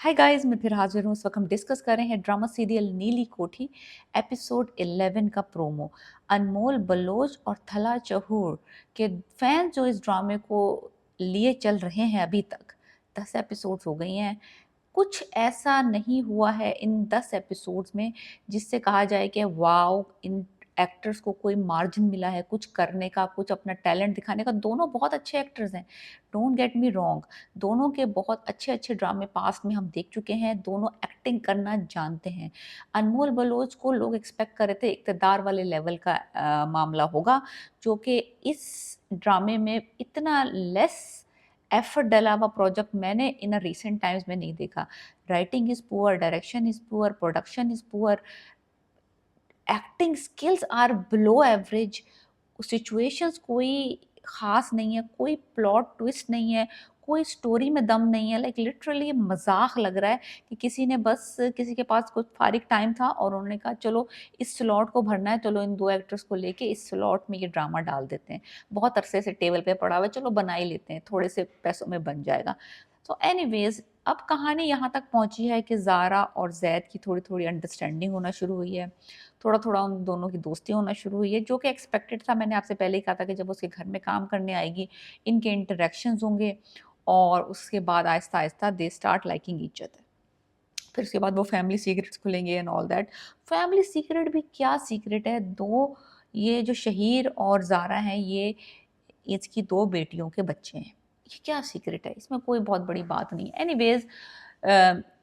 Hi guys, मैं फिर हाजिर हूँ। इस वक्त हम डिस्कस कर रहे हैं ड्रामा सीरियल नीली कोठी एपिसोड 11 का प्रोमो। अनमोल बलोच और थला चहूर के फैन जो इस ड्रामे को लिए चल रहे हैं अभी तक 10 एपिसोड्स हो गई हैं। कुछ ऐसा नहीं हुआ है इन 10 एपिसोड्स में जिससे कहा जाए कि वाओ, इन एक्टर्स को कोई मार्जिन मिला है कुछ करने का, कुछ अपना टैलेंट दिखाने का। दोनों बहुत अच्छे एक्टर्स हैं, डोंट गेट मी रॉन्ग। दोनों के बहुत अच्छे अच्छे ड्रामे पास्ट में हम देख चुके हैं, दोनों एक्टिंग करना जानते हैं। अनमोल बलोच को लोग एक्सपेक्ट कर रहे थे इक़्तिदार वाले लेवल का मामला होगा, जो कि इस ड्रामे में इतना लेस एफर्ट डला हुआ प्रोजेक्ट मैंने इन अ रीसेंट टाइम्स में नहीं देखा। Writing is poor, direction is poor, production is poor, acting skills are below average, situations कोई ख़ास नहीं है, कोई प्लॉट ट्विस्ट नहीं है, कोई स्टोरी में दम नहीं है। लाइक लिटरली मज़ाक लग रहा है कि किसी ने बस किसी के पास कुछ फारिग टाइम था और उन्होंने कहा चलो इस स्लॉट को भरना है, चलो इन 2 एक्टर्स को लेके इस स्लॉट में ये ड्रामा डाल देते हैं। बहुत अरसे से टेबल पे पड़ा हुआ है, चलो बना ही लेते हैं, थोड़े से पैसों में बन जाएगा। तो एनीवेज़, अब कहानी यहाँ तक पहुँची है कि ज़ारा और ज़ैद की थोड़ी-थोड़ी अंडरस्टैंडिंग होना शुरू हुई है। थोड़ा-थोड़ा उन दोनों की दोस्ती होना शुरू हुई है, जो कि एक्सपेक्टेड था। मैंने आपसे पहले ही कहा था कि जब उसके घर में काम करने आएगी, इनके इंटरैक्शंस होंगे और उसके बाद आहिस्ता-आहिस्ता they start liking each other. फिर उसके बाद वो फैमिली सीक्रेट्स खुलेंगे and all that. Family secret भी क्या सीक्रेट है, 2 ये जो शहीर और ज़ारा हैं, ये इसकी 2 बेटियों के बच्चे हैं। ये क्या सीक्रेट है? इसमें कोई बहुत बड़ी बात नहीं है। एनीवेज़,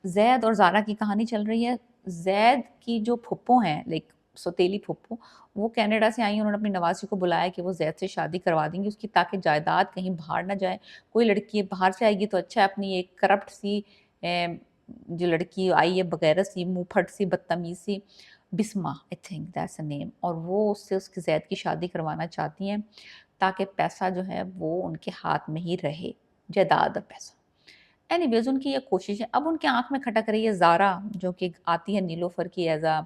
ज़ैद और ज़ारा की कहानी चल रही है। ज़ैद की जो फूप्पो हैं, लाइक सौतेली फूप्पो, वो कनाडा से आई हैं। उन्होंने अपनी नवासी को बुलाया कि वो ज़ैद से शादी करवा देंगी उसकी, ताकि जायदाद कहीं बाहर ना जाए। कोई लड़की बाहर से आएगी तो अच्छा है, अपनी एक करप्ट सी जो लड़की आई है, बगैरत सी, मुँहफट सी, बदतमीज़ सी, Bisma I think that's a name, और वो उससे उसकी ज़ैद की शादी करवाना चाहती हैं, ताकि पैसा जो है वो उनके हाथ में ही रहे, जायदाद और पैसा। एनीवेज़, उनकी ये कोशिश है। अब उनकी आँख में खटक रही है ज़ारा, जो कि आती है नीलोफ़र की एज़ अ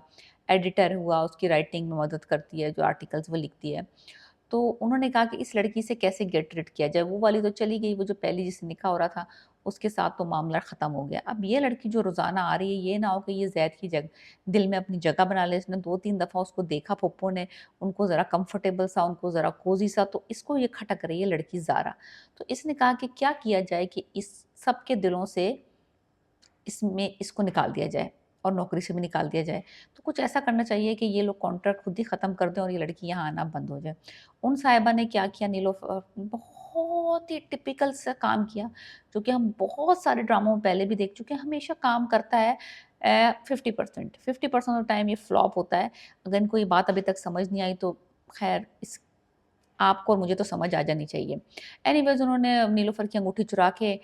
एडिटर हुआ, उसकी राइटिंग में मदद करती है, जो आर्टिकल्स वो लिखती है। तो उन्होंने कहा कि इस लड़की से कैसे गेट रिड किया जाए। वो वाली तो चली गई, वो जो पहले जिससे निकाह हो रहा था, उसके साथ तो मामला ख़त्म हो गया। अब ये लड़की जो रोज़ाना आ रही है, ये ना हो कि ये ज़ैद की दिल में अपनी जगह बना ले। इसने 2-3 दफ़ा उसको देखा फूप्पो ने, उनको ज़रा कंफर्टेबल सा, उनको ज़रा कोज़ी सा, तो इसको ये खटक रही है लड़की ज़ारा। तो इसने कहा कि क्या किया जाए कि इस सब के दिलों से इसमें इसको निकाल दिया जाए और नौकरी से भी निकाल दिया जाए। तो कुछ ऐसा करना चाहिए कि ये लोग कॉन्ट्रैक्ट खुद ही ख़त्म कर दें और ये लड़की यहाँ आना बंद हो जाए। उन साहिबा ने क्या किया, बहुत ही टिपिकल सा काम किया, जो कि हम बहुत सारे ड्रामों में पहले भी देख चुके हैं। हमेशा काम करता है 50%, 50% ऑफ टाइम ये फ्लॉप होता है। अगर इनको ये बात अभी तक समझ नहीं आई तो ख़ैर, इस आपको और मुझे तो समझ आ जानी चाहिए। एनीवेज़, उन्होंने नीलोफ़र की अंगूठी चुरा के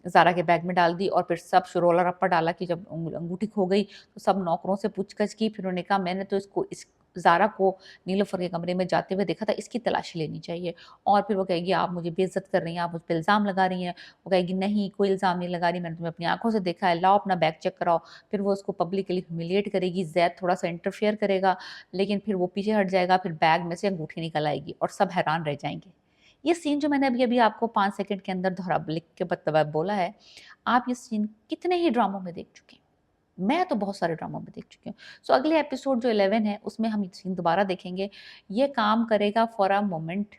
ज़ारा के बैग में डाल दी और फिर सब शोरोला रप्पा डाला कि जब अंगूठी खो गई तो सब नौकरों से पूछताछ की। फिर उन्होंने कहा मैंने तो इसको इस ज़ारा को नीलोफ़र के कमरे में जाते हुए देखा था, इसकी तलाशी लेनी चाहिए। और फिर वो कहेगी आप मुझे बेइज़्ज़त कर रही हैं, आप मुझ पे इल्ज़ाम लगा रही हैं। वो कहेगी नहीं, कोई इल्ज़ाम नहीं लगा रही, मैंने तुम्हें अपनी आँखों से देखा है, लाओ अपना बैग चेक कराओ। फिर वो उसको पब्लिकली ह्यूमिलिएट करेगी, ज़ैद थोड़ा-सा इंटरफेयर करेगा, लेकिन फिर वो पीछे हट जाएगा, फिर बैग में से अंगूठी निकल आएगी और सब हैरान रह जाएँगे। ये सीन जो मैंने अभी-अभी आपको 5 सेकंड के अंदर दोहरा लिख के बोला है, आप ये सीन कितने ही ड्रामों में देख चुके हैं। मैं तो बहुत सारे ड्रामों में देख चुकी हूँ। सो अगले एपिसोड जो 11 है, उसमें हम ये सीन दोबारा देखेंगे। ये काम करेगा फॉर अ मोमेंट,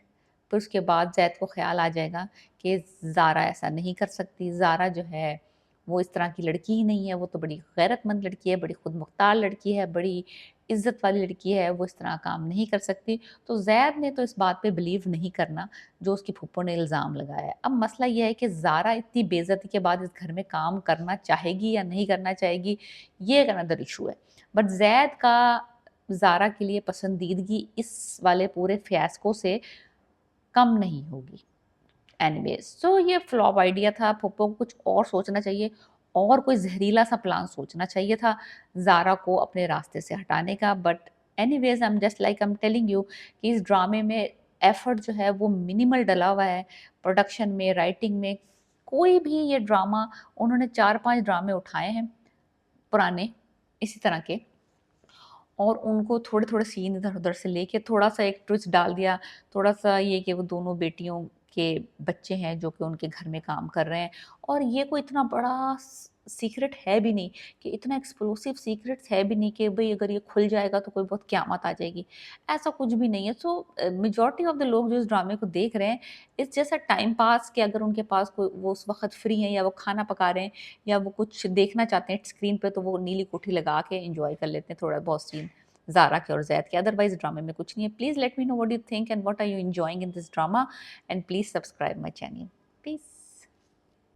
फिर उसके बाद ज़ैद को ख़्याल आ जाएगा कि ज़ारा ऐसा नहीं कर सकती। ज़ारा जो है, वो इस तरह की लड़की ही नहीं है, वो तो बड़ी गैरतमंद लड़की है, बड़ी खुद मुख्तार लड़की है, बड़ी इज़्ज़त वाली लड़की है, वो इस तरह काम नहीं कर सकती। तो ज़ैद ने तो इस बात पे बिलीव नहीं करना, जो उसकी फूफो ने इल्ज़ाम लगाया है। अब मसला ये है कि ज़ारा इतनी बेइज़्ज़ती के बाद इस घर में काम करना चाहेगी या नहीं करना चाहेगी, ये एक अनदर इश्यू है। बट ज़ैद का ज़ारा के लिए पसंदीदगी इस वाले पूरे फ़ियास्को से कम नहीं होगी। एनीवेज़, सो ये फ्लॉप आइडिया था, फूफो को कुछ और सोचना चाहिए और कोई ज़हरीला-सा प्लान सोचना चाहिए था ज़ारा को अपने रास्ते से हटाने का। But anyways, I am telling you कि इस ड्रामे में एफर्ट जो है वो मिनिमल डला हुआ है। प्रोडक्शन में, राइटिंग में, कोई भी ये ड्रामा, उन्होंने 4-5 ड्रामे उठाए हैं पुराने इसी तरह के, और उनको थोड़े-थोड़े सीन इधर-उधर से लेके थोड़ा-सा एक ट्विस्ट डाल दिया, थोड़ा-सा ये कि वो दोनों बेटियों के बच्चे हैं जो कि उनके घर में काम कर रहे हैं, और ये कोई इतना बड़ा सीक्रेट है भी नहीं, कि इतना एक्सप्लोसिव सीक्रेट्स है भी नहीं कि भाई अगर ये खुल जाएगा तो कोई बहुत क़यामत आ जाएगी, ऐसा कुछ भी नहीं है। सो मेजॉरिटी ऑफ द लोग जो इस ड्रामे को देख रहे हैं, it's just a time pass, कि अगर उनके पास कोई, वो उस वक़्त फ्री हैं या वो खाना पका रहे हैं या वो कुछ देखना चाहते हैं स्क्रीन पे, तो वो नीली कोठी लगा के एन्जॉय कर लेते हैं थोड़ा बहुत सीन ज़ारा के और ज़ैद के। अदरवाइज़ ड्रामे में कुछ नहीं है। Please let me know what you think and what are you enjoying in this drama, and please subscribe my channel. Piece.